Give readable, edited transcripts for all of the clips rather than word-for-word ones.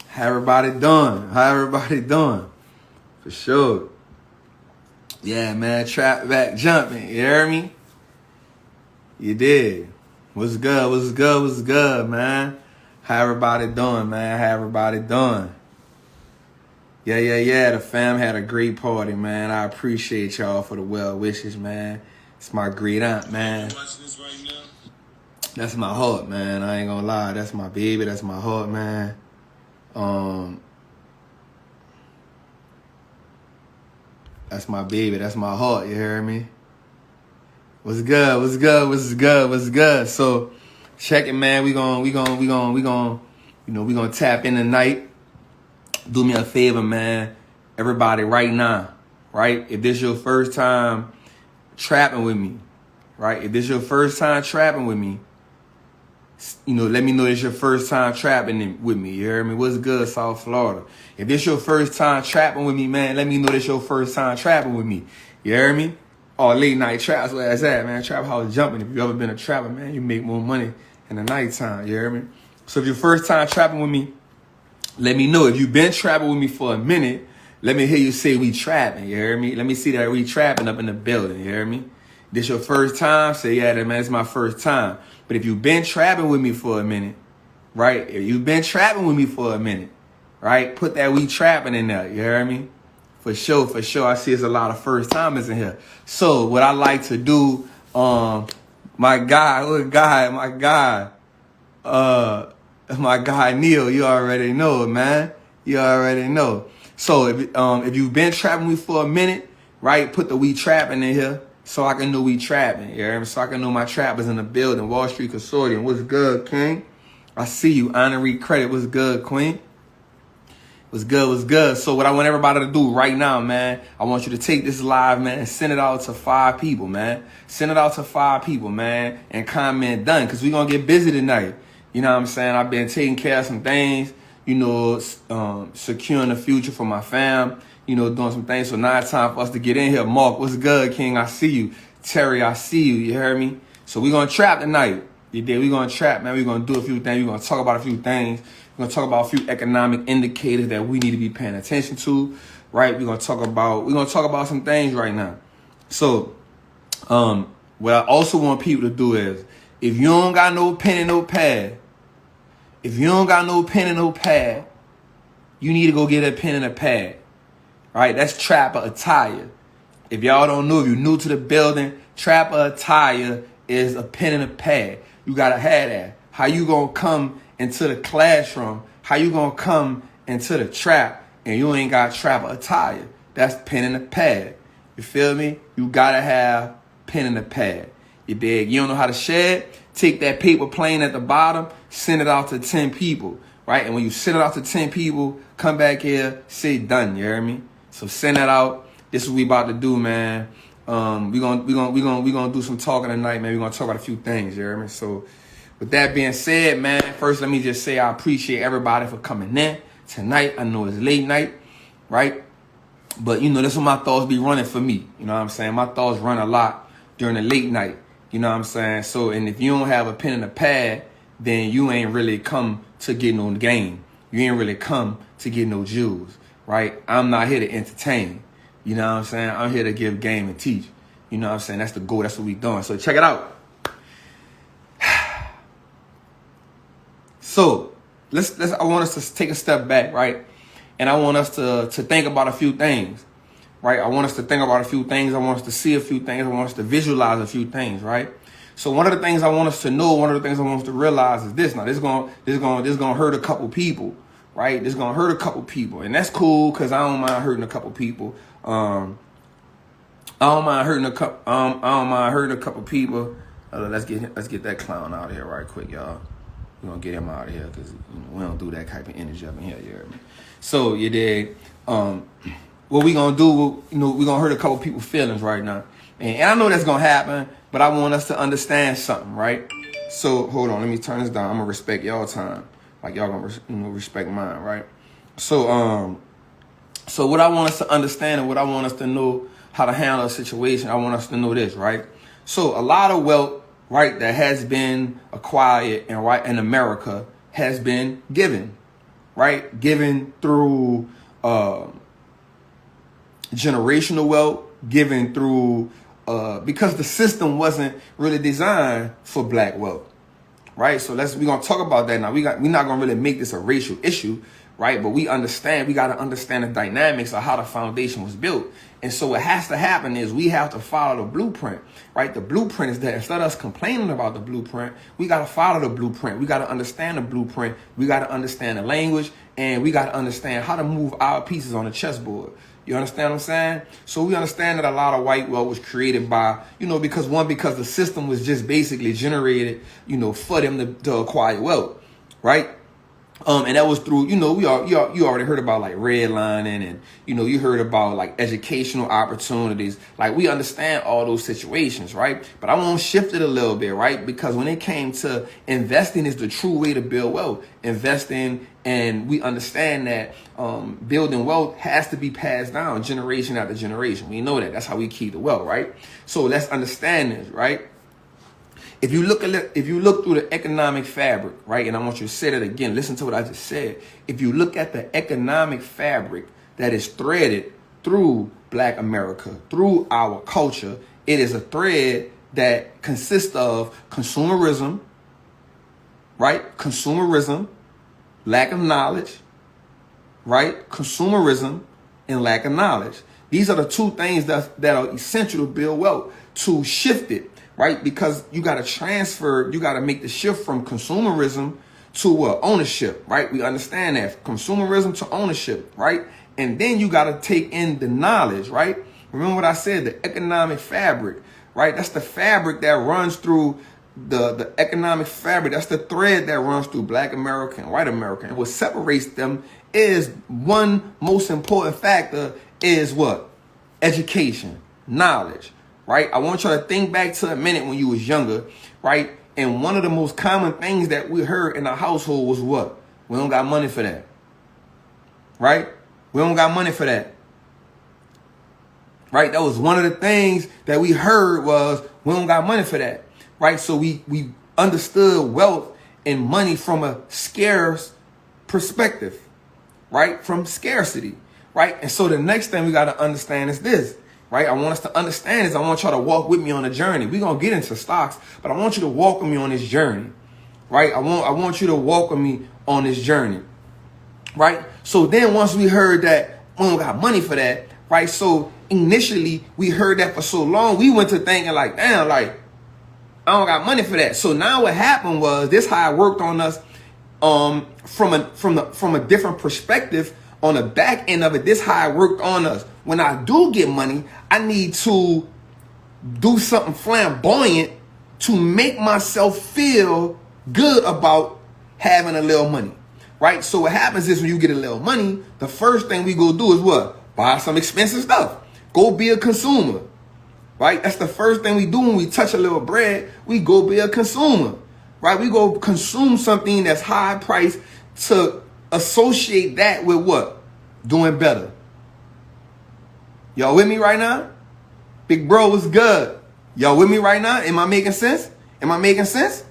How everybody doing? How everybody doing? For sure. Yeah, man. Trap back jumping. You hear me? You did. What's good? What's good? What's good, man? How everybody doing, man? How everybody doing? Yeah. The fam had a great party, man. I appreciate y'all for the well wishes, man. It's my great aunt, man. Watching this right now? That's my heart, man. I ain't gonna lie. That's my baby. That's my heart, man. That's my baby. That's my heart. You hear me? What's good? What's good? What's good? What's good? So, check it, man. We gonna tap in tonight. Do me a favor, man. Everybody, right now, right? If this your first time trapping with me, right? If this your first time trapping with me, let me know it's your first time trapping with me. You hear me? What's good, South Florida? If this your first time trapping with me, man, let me know this your first time trapping with me. You hear me? Oh, late night traps, where that's at, man. Trap house jumping. If you ever been a trapper, man, you make more money in the nighttime. You hear me? So if your first time trapping with me, let me know. If you've been trapping with me for a minute, let me hear you say we trapping. You hear me? Let me see that we trapping up in the building. You hear me? This your first time? Say, yeah, man, it's my first time. But if you've been trapping with me for a minute, right? If you've been trapping with me for a minute, right? Put that we trapping in there. You hear me? For sure. I see there's a lot of first timers in here. So what I like to do, my guy Neil, you already know, man. You already know. So if you've been trapping with me for a minute, right? Put the we trapping in here. So I can know we trapping, you hear me? So I can know my trappers in the building. Wallstreet Consortium, what's good, King? I see you. Honorary credit, what's good, Queen? What's good? So what I want everybody to do right now, man, I want you to take this live, man, and send it out to 5 people, man. Send it out to 5 people, man, and comment done, because we're going to get busy tonight. You know what I'm saying? I've been taking care of some things, securing the future for my fam. Doing some things. So now it's time for us to get in here. Mark, what's good, King? I see you. Terry, I see you. You heard me? So we're going to trap tonight. You did? We're going to trap, man. We're going to do a few things. We're going to talk about a few things. We're going to talk about a few economic indicators that we need to be paying attention to, right? We're going to talk about some things right now. So what I also want people to do is, if you don't got no pen and no pad, you need to go get a pen and a pad. Right, that's trapper attire. If y'all don't know, if you're new to the building, trapper attire is a pen and a pad. You gotta have that. How you gonna come into the classroom? How you gonna come into the trap and you ain't got trapper attire? That's pen and a pad. You feel me? You gotta have pen and a pad. You dig? You don't know how to share it? Take that paper plane at the bottom, send it out to 10 people. Right, and when you send it out to 10 people, come back here, say done. You hear me? So send that out. This is what we about to do, man. We gonna do some talking tonight, man. We're gonna talk about a few things, you hear me? So with that being said, man, first let me just say I appreciate everybody for coming in tonight. I know it's late night, right? But that's when my thoughts be running for me. You know what I'm saying? My thoughts run a lot during the late night. You know what I'm saying? So, and if you don't have a pen and a pad, then you ain't really come to get no game. You ain't really come to get no jewels. Right? I'm not here to entertain. You know what I'm saying? I'm here to give game and teach. You know what I'm saying? That's the goal. That's what we doing. So check it out. So I want us to take a step back, right? And I want us to think about a few things, right? I want us to think about a few things. I want us to see a few things. I want us to visualize a few things, right? So one of the things I want us to know, one of the things I want us to realize is this. Now, this is gonna hurt a couple people. Right, this gonna hurt a couple people, and that's cool because I don't mind hurting a couple people. I don't mind hurting a couple people. Let's get that clown out of here right quick, y'all. We're gonna get him out of here because we don't do that type of energy up in here. You hear me? So you dig? What we gonna do? We gonna hurt a couple people's feelings right now, and I know that's gonna happen. But I want us to understand something, right? So hold on, let me turn this down. I'm gonna respect y'all time. Like y'all gonna respect mine, right? So what I want us to understand and what I want us to know how to handle a situation, I want us to know this, right? So a lot of wealth, right, that has been acquired in America has been given, right? Given through generational wealth, given through because the system wasn't really designed for black wealth, right? So we're gonna talk about that now. We're not gonna really make this a racial issue, right? But we got to understand the dynamics of how the foundation was built. And so what has to happen is we have to follow the blueprint, right? The blueprint is that instead of us complaining about the blueprint, we got to follow the blueprint. We got to understand the blueprint. We got to understand the language, and we got to understand how to move our pieces on the chessboard. You understand what I'm saying? So we understand that a lot of white wealth was created by, because the system was just basically generated, for them to acquire wealth, right? And that was through, you already heard about like redlining and, you heard about like educational opportunities. Like we understand all those situations, right? But I want to shift it a little bit, right? Because when it came to investing is the true way to build wealth. Investing, and we understand that building wealth has to be passed down generation after generation. We know that. That's how we keep the wealth, right? So let's understand this, right? If you look through the economic fabric, right, and I want you to say that again, listen to what I just said. If you look at the economic fabric that is threaded through Black America, through our culture, it is a thread that consists of consumerism, right? Consumerism, lack of knowledge, right? Consumerism and lack of knowledge. These are the two things that are essential to build wealth, to shift it. Right? Because you got to make the shift from consumerism to ownership, right? We understand that. Consumerism to ownership, right? And then you got to take in the knowledge, right? Remember what I said, the economic fabric, right? That's the fabric that runs through the economic fabric. That's the thread that runs through Black America and white America. And what separates them is one most important factor is what? Education, knowledge. Right? I want you to think back to a minute when you was younger, right? And one of the most common things that we heard in our household was what? We don't got money for that. Right? We don't got money for that. Right? That was one of the things that we heard was we don't got money for that. Right? So we understood wealth and money from a scarce perspective. Right? From scarcity. Right? And so the next thing we got to understand is this. Right? I want us to understand this. I want y'all to walk with me on a journey. We're going to get into stocks, but I want you to walk with me on this journey. Right? I want you to walk with me on this journey. Right? So then once we heard that we don't got money for that, right? So initially we heard that for so long, we went to thinking like, damn, like, I don't got money for that. So now what happened was this how it worked on us from a different perspective. On the back end of it, this how it worked on us. When I do get money, I need to do something flamboyant to make myself feel good about having a little money, right? So what happens is when you get a little money, the first thing we go do is what? Buy some expensive stuff. Go be a consumer, right? That's the first thing we do when we touch a little bread. We go be a consumer, right? We go consume something that's high priced to associate that with what? Doing better. Y'all with me right now? Big bro, what's good? Y'all with me right now? Am I making sense? Am I making sense?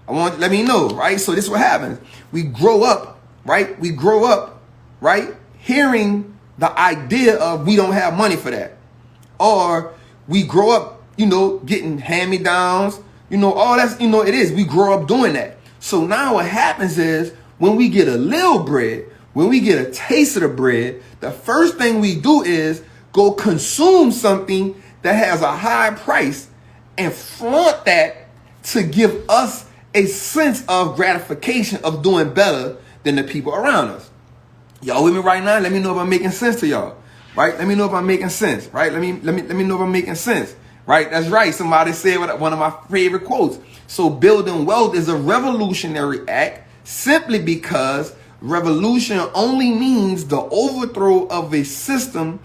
Let me know, right? So this is what happens. We grow up, right? We grow up, right? Hearing the idea of we don't have money for that. Or we grow up, getting hand-me-downs, all that's, it is. We grow up doing that. So now what happens is when we get a little bread, when we get a taste of the bread, the first thing we do is go consume something that has a high price and flaunt that to give us a sense of gratification of doing better than the people around us. Y'all with me right now? Let me know if I'm making sense to y'all. Right? Let me know if I'm making sense. Right? Let me know if I'm making sense. Right? That's right. Somebody said one of my favorite quotes. So building wealth is a revolutionary act simply because revolution only means the overthrow of a system,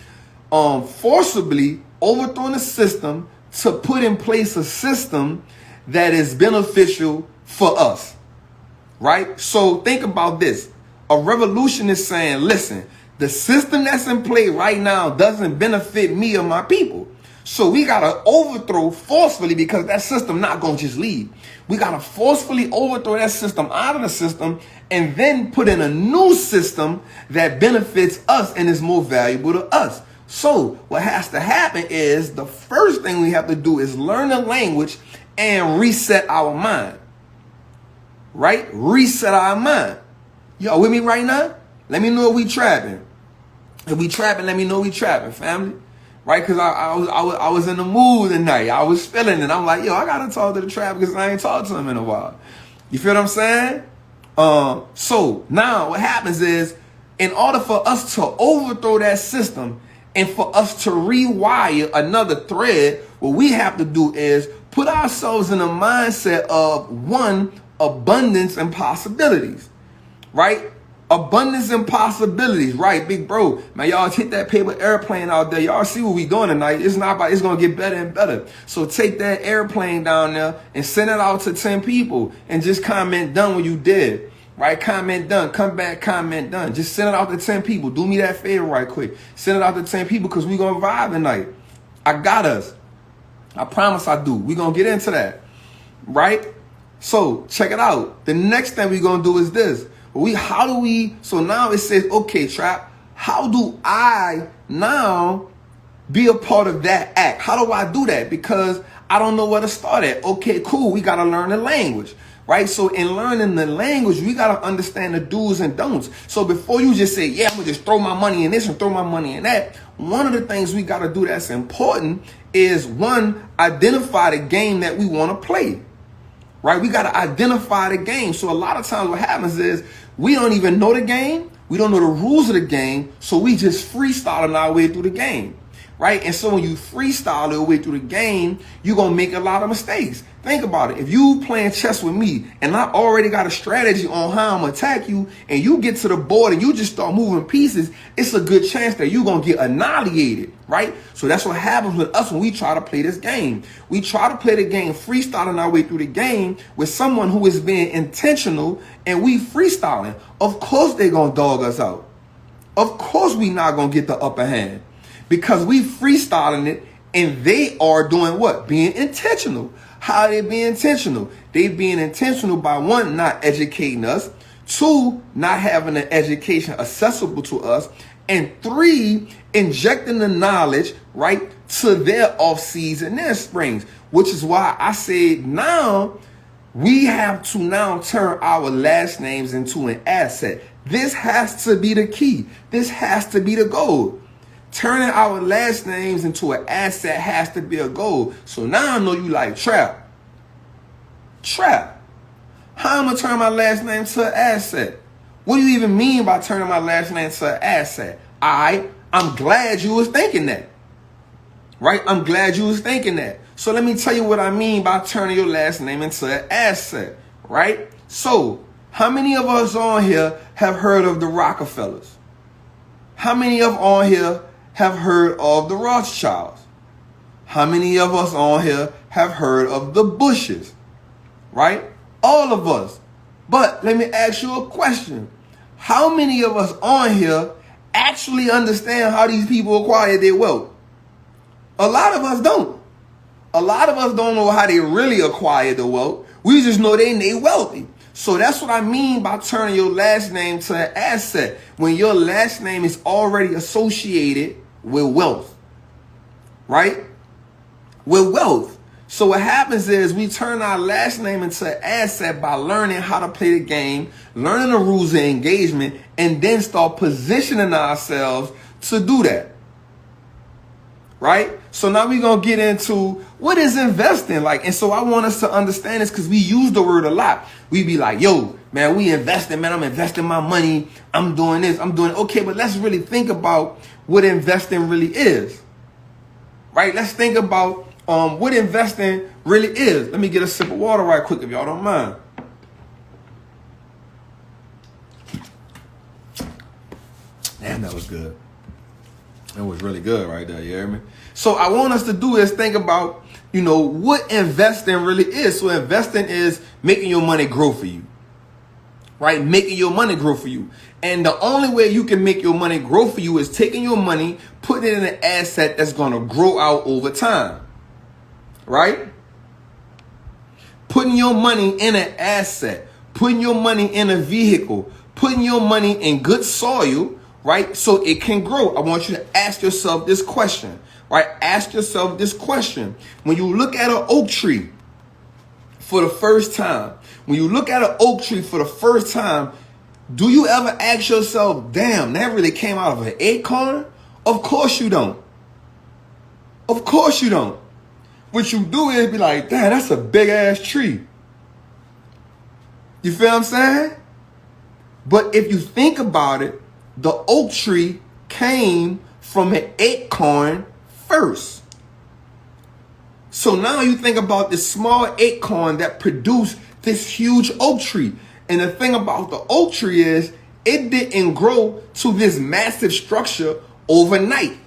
forcibly overthrowing a system to put in place a system that is beneficial for us. Right? So think about this. A revolution is saying, listen, the system that's in play right now doesn't benefit me or my people. So we got to overthrow forcefully, because that system not going to just leave. We got to forcefully overthrow that system out of the system and then put in a new system that benefits us and is more valuable to us. So what has to happen is the first thing we have to do is learn the language and reset our mind. Right? Reset our mind. Y'all with me right now? Let me know if we trapping. If we trapping, let me know we trapping, family. Right? Because I was in the mood tonight. I was feeling it. I'm like, yo, I got to talk to the trap because I ain't talked to him in a while. You feel what I'm saying? So now what happens is, in order for us to overthrow that system and for us to rewire another thread, what we have to do is put ourselves in a mindset of, one, abundance and possibilities, right? Abundance and possibilities, right, big bro? Man, y'all hit that paper airplane out there. Y'all see what we doing tonight. It's not about, it's going to get better and better. So take that airplane down there and send it out to 10 people and just comment done when you did. Right? Comment done. Come back, comment done. Just send it out to 10 people. Do me that favor right quick. Send it out to 10 people because we're going to vibe tonight. I got us. I promise I do. We're going to get into that. Right? So check it out. The next thing we're going to do is this. So now it says, okay, Trap, how do I now be a part of that act? How do I do that? Because I don't know where to start at. Okay, cool. We got to learn the language, right? So in learning the language, we got to understand the do's and don'ts. So before you just say, yeah, I'm going to just throw my money in this and throw my money in that, one of the things we got to do that's important is, one, identify the game that we want to play. Right? We got to identify the game. So a lot of times what happens is we don't even know the game. We don't know the rules of the game. So we just freestyling our way through the game. Right? And so when you freestyle your way through the game, you're going to make a lot of mistakes. Think about it. If you playing chess with me and I already got a strategy on how I'm going to attack you, and you get to the board and you just start moving pieces, it's a good chance that you're going to get annihilated. Right? So that's what happens with us when we try to play this game. We try to play the game freestyling our way through the game with someone who is being intentional, and we freestyling. Of course they're going to dog us out. Of course we not going to get the upper hand. Because we freestyling it, and they are doing what? Being intentional. How are they being intentional? They being intentional by, one, not educating us, two, not having an education accessible to us, and three, injecting the knowledge, right, to their off-season, their springs. Which is why I said now we have to now turn our last names into an asset. This has to be the key. This has to be the goal. Turning our last names into an asset has to be a goal. So now I know you like Trap. Trap. How am I going to turn my last name to an asset? What do you even mean by turning my last name to an asset? I'm glad you was thinking that. Right? I'm glad you was thinking that. So let me tell you what I mean by turning your last name into an asset. Right? So how many of us on here have heard of the Rockefellers? How many of on here have heard of the Rothschilds? How many of us on here have heard of the Bushes? Right? All of us. But let me ask you a question. How many of us on here actually understand how these people acquire their wealth? A lot of us don't. A lot of us don't know how they really acquire the wealth. We just know they wealthy. So that's what I mean by turning your last name to an asset. When your last name is already associated with wealth. Right? With wealth. So what happens is we turn our last name into an asset by learning how to play the game, learning the rules of engagement, and then start positioning ourselves to do that. Right? So now we're going to get into what is investing like. And so I want us to understand this because we use the word a lot. We be like, yo, man, we investing, man. I'm investing my money. I'm doing this. I'm doing it. Okay, but let's really think about what investing really is. Right? Let's think about what investing really is. Let me get a sip of water right quick if y'all don't mind. Damn, that was good. That was really good right there, you hear me? So I want us to do is think about, what investing really is. So investing is making your money grow for you. Right? Making your money grow for you. And the only way you can make your money grow for you is taking your money, putting it in an asset that's going to grow out over time. Right? Putting your money in an asset. putting your money in a vehicle, putting your money in good soil, right? So it can grow. I want you to ask yourself this question, right? Ask yourself this question. When you look at an oak tree for the first time, when you look at an oak tree for the first time, do you ever ask yourself, damn, that really came out of an acorn? Of course you don't. Of course you don't. What you do is be like, damn, that's a big ass tree. You feel what I'm saying? But if you think about it, the oak tree came from an acorn first. So now you think about this small acorn that produced this huge oak tree. And the thing about the oak tree is it didn't grow to this massive structure overnight.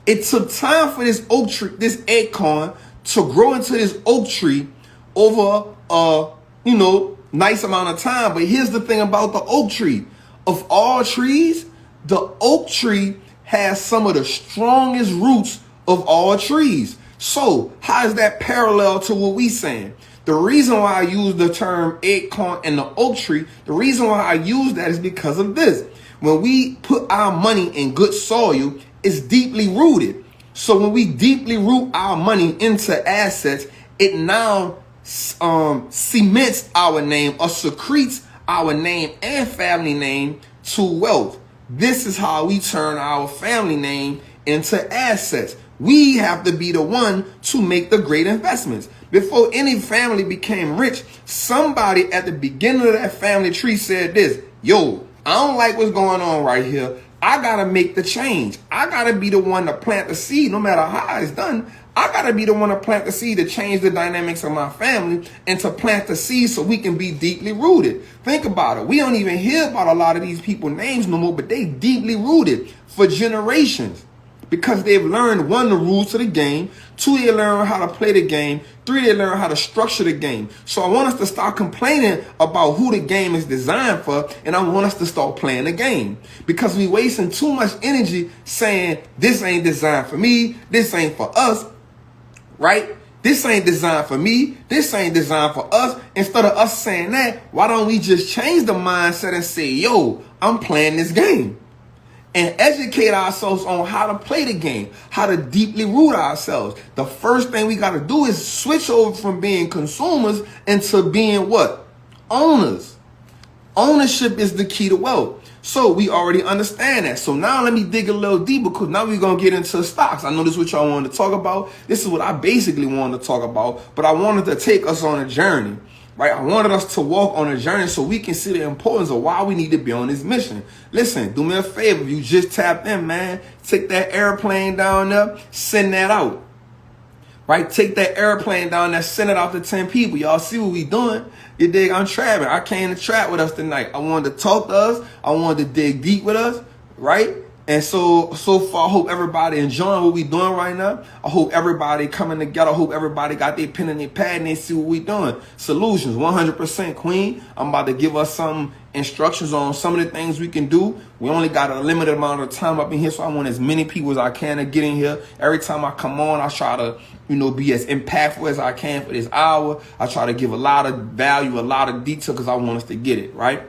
It took time for this oak tree, this acorn, to grow into this oak tree over a, nice amount of time. But here's the thing about the oak tree. Of all trees, the oak tree has some of the strongest roots of all trees. So how is that parallel to what we saying? The reason why I use the term acorn and the oak tree, the reason why I use that is because of this. When we put our money in good soil, it's deeply rooted. So when we deeply root our money into assets, it now cements our name or secretes our name and family name to wealth. This is how we turn our family name into assets. We have to be the one to make the great investments. Before any family became rich, somebody at the beginning of that family tree said this, yo, I don't like what's going on right here. I got to make the change. I got to be the one to plant the seed, no matter how it's done. I got to be the one to plant the seed to change the dynamics of my family and to plant the seed so we can be deeply rooted. Think about it. We don't even hear about a lot of these people's names no more, but they deeply rooted for generations. Because they've learned, one, the rules of the game. Two, they learn how to play the game. Three, they learn how to structure the game. So I want us to start complaining about who the game is designed for, and I want us to start playing the game. Because we wasting too much energy saying, this ain't designed for me, this ain't for us, right? This ain't designed for me, this ain't designed for us. Instead of us saying that, why don't we just change the mindset and say, yo, I'm playing this game? And educate ourselves on how to play the game, how to deeply root ourselves. The first thing we got to do is switch over from being consumers into being what? Owners. Ownership is the key to wealth. So we already understand that. So now let me dig a little deeper, because now we're going to get into stocks. I know this is what y'all wanted to talk about. This is what I basically wanted to talk about, but I wanted to take us on a journey. Right? I wanted us to walk on a journey so we can see the importance of why we need to be on this mission. Listen, do me a favor. If you just tapped in, man, take that airplane down there, send that out. Right? Take that airplane down there, send it out to 10 people. Y'all see what we doing? You dig? I'm Trappin. I came to trap with us tonight. I wanted to talk to us. I wanted to dig deep with us. Right? And so far, I hope everybody enjoying what we doing right now. I hope everybody coming together. I hope everybody got their pen and their pad and they see what we doing. Solutions, 100% Queen. I'm about to give us some instructions on some of the things we can do. We only got a limited amount of time up in here, so I want as many people as I can to get in here. Every time I come on, I try to, be as impactful as I can for this hour. I try to give a lot of value, a lot of detail, because I want us to get it, right?